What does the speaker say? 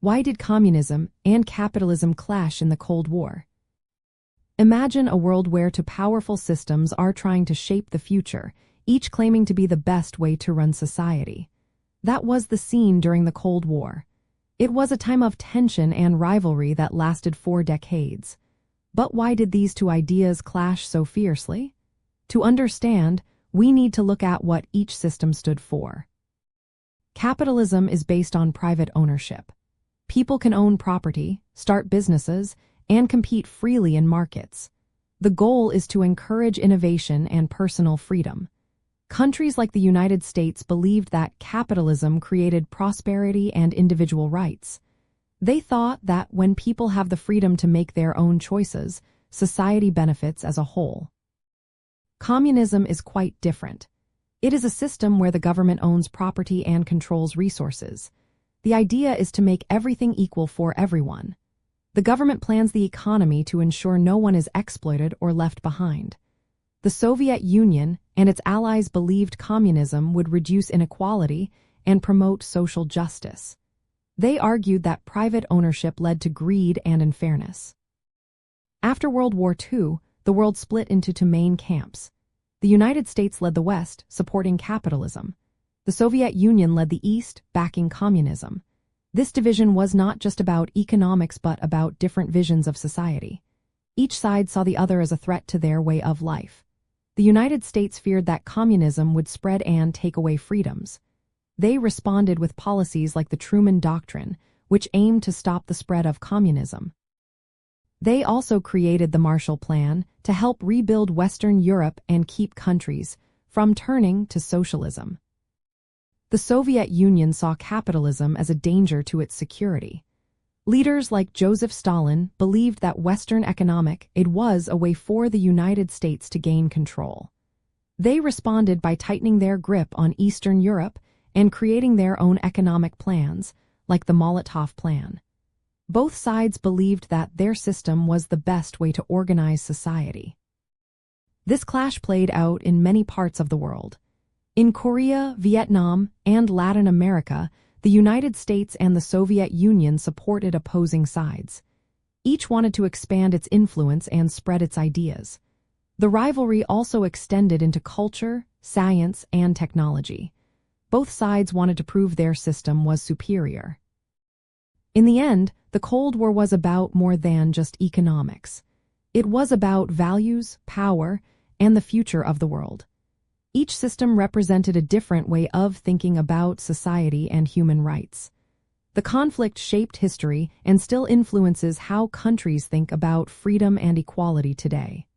Why did communism and capitalism clash in the Cold War? Imagine a world where two powerful systems are trying to shape the future, each claiming to be the best way to run society. That was the scene during the Cold War. It was a time of tension and rivalry that lasted 4 decades. But why did these two ideas clash so fiercely? To understand, we need to look at what each system stood for. Capitalism is based on private ownership. People can own property, start businesses, and compete freely in markets. The goal is to encourage innovation and personal freedom. Countries like the United States believed that capitalism created prosperity and individual rights. They thought that when people have the freedom to make their own choices, society benefits as a whole. Communism is quite different. It is a system where the government owns property and controls resources. The idea is to make everything equal for everyone. The government plans the economy to ensure no one is exploited or left behind. The Soviet Union and its allies believed communism would reduce inequality and promote social justice. They argued that private ownership led to greed and unfairness. After World War II, the world split into two main camps. The United States led the West, supporting capitalism. The Soviet Union led the East, backing communism. This division was not just about economics but about different visions of society. Each side saw the other as a threat to their way of life. The United States feared that communism would spread and take away freedoms. They responded with policies like the Truman Doctrine, which aimed to stop the spread of communism. They also created the Marshall Plan to help rebuild Western Europe and keep countries from turning to socialism. The Soviet Union saw capitalism as a danger to its security. Leaders like Joseph Stalin believed that Western economic aid was a way for the United States to gain control. They responded by tightening their grip on Eastern Europe and creating their own economic plans, like the Molotov Plan. Both sides believed that their system was the best way to organize society. This clash played out in many parts of the world. In Korea, Vietnam, and Latin America, the United States and the Soviet Union supported opposing sides. Each wanted to expand its influence and spread its ideas. The rivalry also extended into culture, science, and technology. Both sides wanted to prove their system was superior. In the end, the Cold War was about more than just economics. It was about values, power, and the future of the world. Each system represented a different way of thinking about society and human rights. The conflict shaped history and still influences how countries think about freedom and equality today.